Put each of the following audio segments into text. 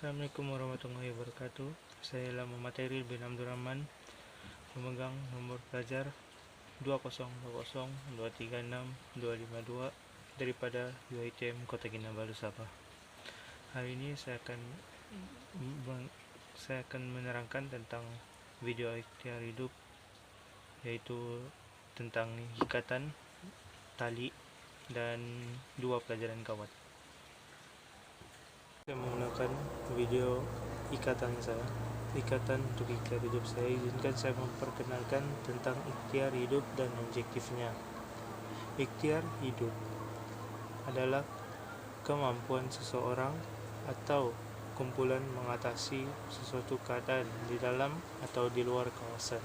Assalamualaikum warahmatullahi wabarakatuh. Saya Lama Materi bin Abdul Rahman, pemegang nomor pelajar 20202362252 daripada UiTM Kota Kinabalu, Sabah. Hari ini saya akan menerangkan tentang video ikhtiar hidup, yaitu tentang ikatan, tali, dan dua pelajaran kawat. Saya menggunakan video ikatan untuk ikhtiar hidup saya. Izinkan saya memperkenalkan tentang ikhtiar hidup dan objektifnya. Ikhtiar hidup adalah kemampuan seseorang atau kumpulan mengatasi sesuatu keadaan di dalam atau di luar kawasan.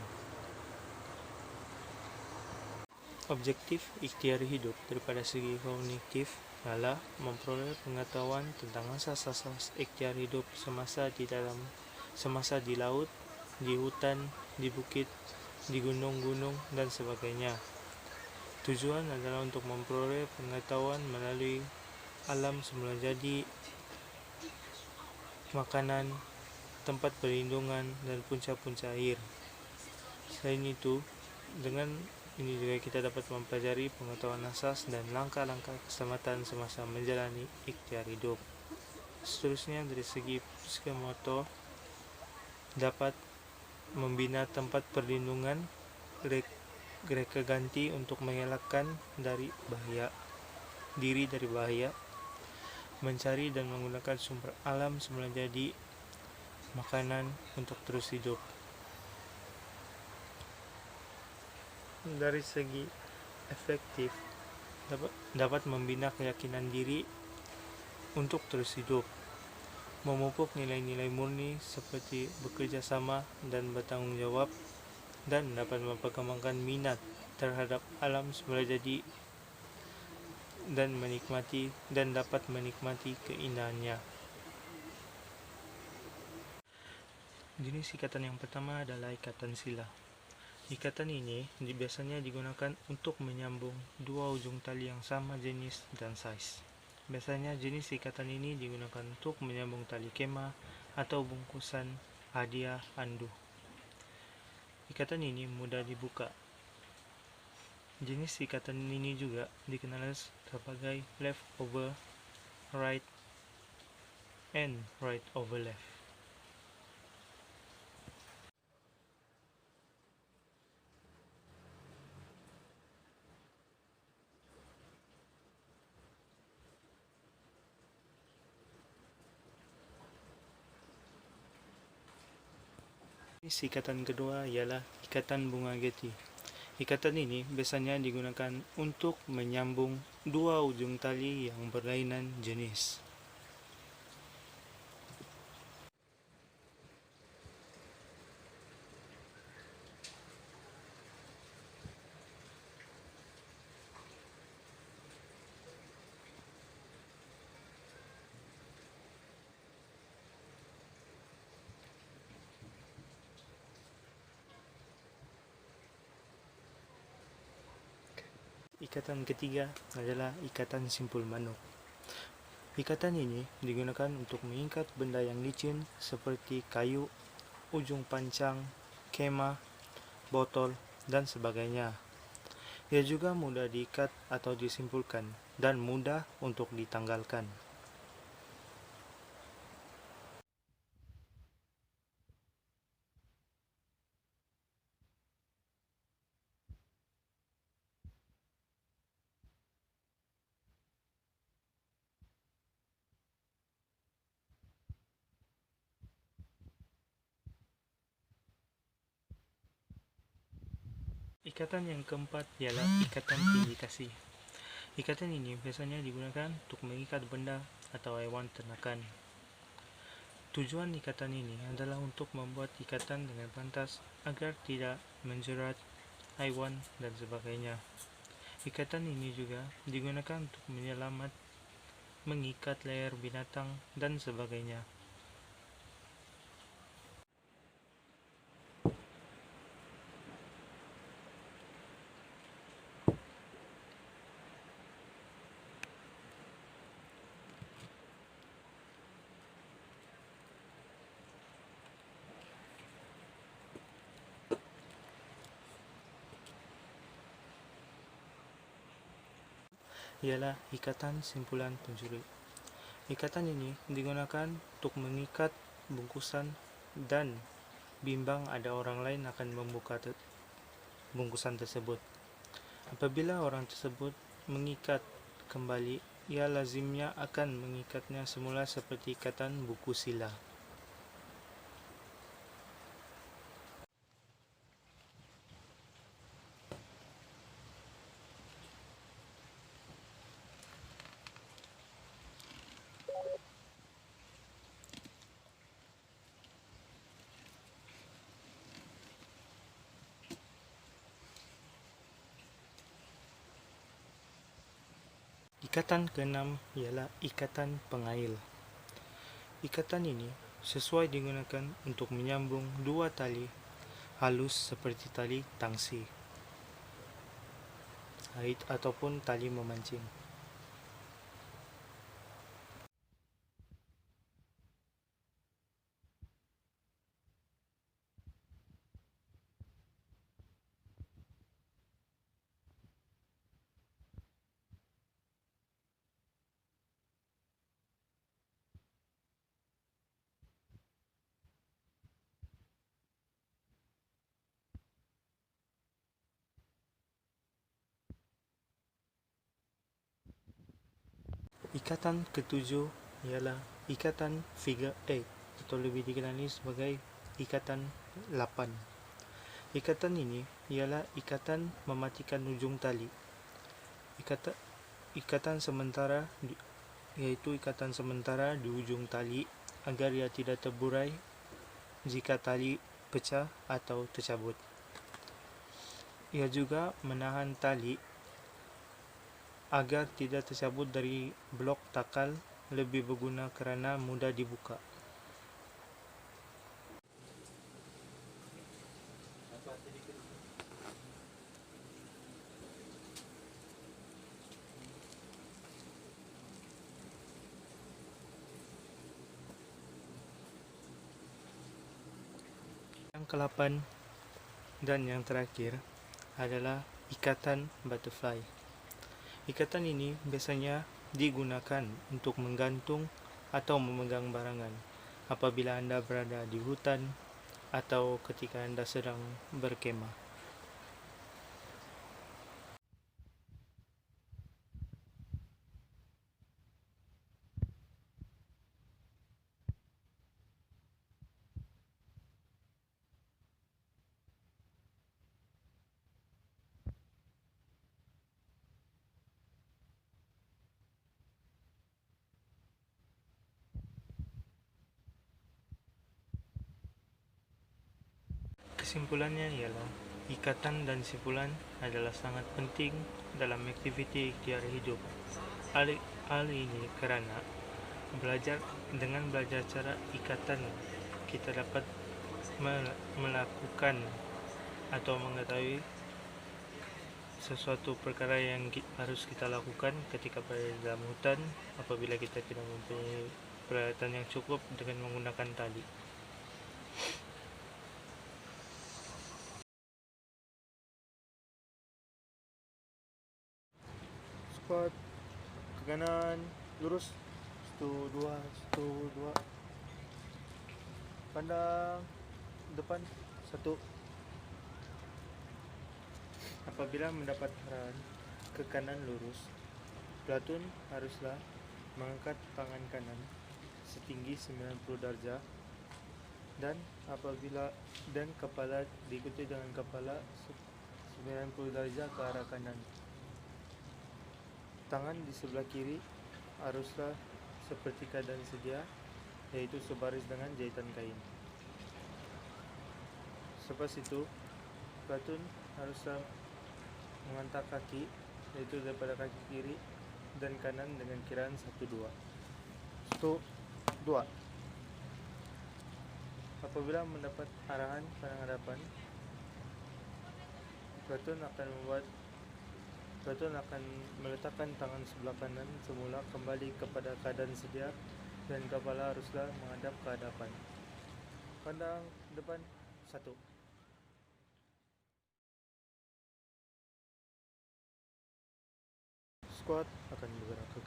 Objektif ikhtiar hidup daripada segi kognitif adalah memperoleh pengetahuan tentang asas-asas ikhtiar hidup semasa di laut, di hutan, di bukit, di gunung-gunung, dan sebagainya. Tujuan adalah untuk memperoleh pengetahuan melalui alam semula jadi, makanan, tempat perlindungan, dan punca-punca air. Selain itu, dengan ini juga kita dapat mempelajari pengetahuan asas dan langkah-langkah keselamatan semasa menjalani ikhtiar hidup. Seterusnya, dari segi psikomotor, dapat membina tempat perlindungan, reka ganti untuk mengelakkan diri dari bahaya, mencari dan menggunakan sumber alam semula jadi, makanan untuk terus hidup. Dari segi efektif, dapat membina keyakinan diri untuk terus hidup, memupuk nilai-nilai murni seperti bekerja sama dan bertanggung jawab, dan dapat memperkembangkan minat terhadap alam semula jadi dan dapat menikmati keindahannya. Jenis ikatan yang pertama adalah ikatan sila. Ikatan ini biasanya digunakan untuk menyambung dua ujung tali yang sama jenis dan size. Biasanya jenis ikatan ini digunakan untuk menyambung tali kemah atau bungkusan hadiah andu. Ikatan ini mudah dibuka. Jenis ikatan ini juga dikenal sebagai left over right and right over left. Ikatan kedua ialah ikatan bunga getty. Ikatan ini biasanya digunakan untuk menyambung dua ujung tali yang berlainan jenis. Ikatan ketiga adalah ikatan simpul manuk. Ikatan ini digunakan untuk mengikat benda yang licin seperti kayu, ujung pancang, kemah, botol, dan sebagainya. Ia juga mudah diikat atau disimpulkan dan mudah untuk ditanggalkan. Ikatan yang keempat ialah ikatan tinggi kasih. Ikatan ini biasanya digunakan untuk mengikat benda atau hewan ternakan. Tujuan ikatan ini adalah untuk membuat ikatan dengan pantas agar tidak menjerat hewan dan sebagainya. Ikatan ini juga digunakan untuk mengikat leher binatang dan sebagainya. ialah ikatan simpulan penjuri. Ikatan ini digunakan untuk mengikat bungkusan dan bimbang ada orang lain akan membuka bungkusan tersebut. Apabila orang tersebut mengikat kembali, ia lazimnya akan mengikatnya semula seperti ikatan buku sila. Ikatan keenam ialah ikatan pengail. Ikatan ini sesuai digunakan untuk menyambung dua tali halus seperti tali tangsi, ait ataupun tali memancing. Ikatan ketujuh ialah ikatan figure 8 atau lebih dikenali sebagai ikatan 8. Ikatan ini ialah ikatan mematikan ujung tali. Ikatan sementara yaitu ikatan sementara di ujung tali agar ia tidak terburai jika tali pecah atau tercabut. Ia juga menahan tali agar tidak tercabut dari blok takal, lebih berguna kerana mudah dibuka. Yang ke-8 dan yang terakhir adalah ikatan butterfly. Ikatan ini biasanya digunakan untuk menggantung atau memegang barangan apabila anda berada di hutan atau ketika anda sedang berkemah. Kesimpulannya ialah ikatan dan simpulan adalah sangat penting dalam aktiviti ikhtiar hidup. Hal ini kerana dengan belajar cara ikatan, kita dapat melakukan atau mengetahui sesuatu perkara yang harus kita lakukan ketika berada dalam hutan apabila kita tidak mempunyai peralatan yang cukup dengan menggunakan tali. Squat ke kanan, lurus, 1, 2, 1, 2, pandang depan, 1. Apabila mendapat arahan ke kanan lurus, pelatun haruslah mengangkat tangan kanan setinggi 90 darjah dan kepala diikuti dengan kepala 90 darjah ke arah kanan. Tangan di sebelah kiri haruslah seperti keadaan sedia, yaitu sebaris dengan jahitan kain. Selepas itu, pelatun haruslah menghantar kaki, yaitu daripada kaki kiri dan kanan dengan kiraan 1, 2. 1, 2. Apabila mendapat arahan pandang hadapan, pelatun akan meletakkan tangan sebelah kanan semula kembali kepada keadaan sedia dan kepala haruslah menghadap ke hadapan. Pandang depan, 1. Squat akan bergerak ke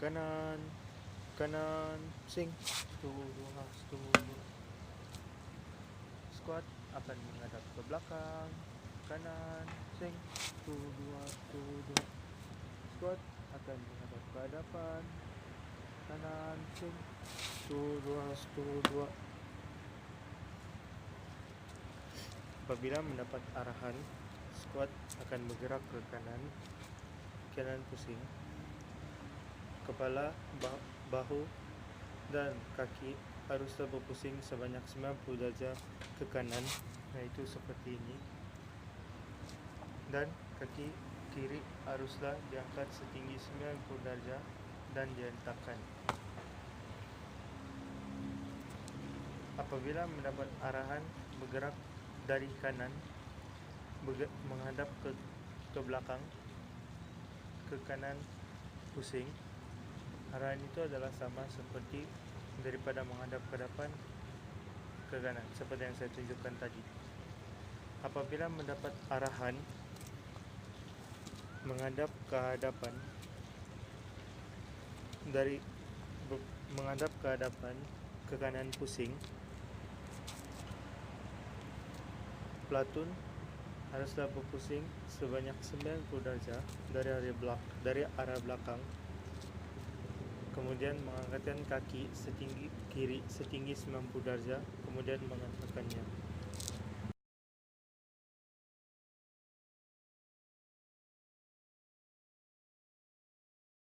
kanan, pusing, tunggu. Squat akan menghadap ke belakang, kanan, pusing, tunggu. Squat akan menghadap ke hadapan, kanan, pusing, tunggu. Apabila mendapat arahan, squat akan bergerak ke kanan pusing. Kepala, bahu dan kaki haruslah berpusing sebanyak 90 darjah ke kanan, yaitu seperti ini. Dan kaki kiri haruslah diangkat setinggi 90 darjah dan dihentakkan. Apabila mendapat arahan bergerak dari kanan, menghadap ke belakang, ke kanan pusing, arahan itu adalah sama seperti daripada menghadap ke depan ke kanan, seperti yang saya tunjukkan tadi. Apabila mendapat arahan menghadap ke hadapan, menghadap ke hadapan ke kanan pusing, pelatun haruslah berpusing sebanyak 90 darjah dari arah belakang, kemudian mengangkatkan kaki kiri setinggi 90 darjah, kemudian mengangkatkannya.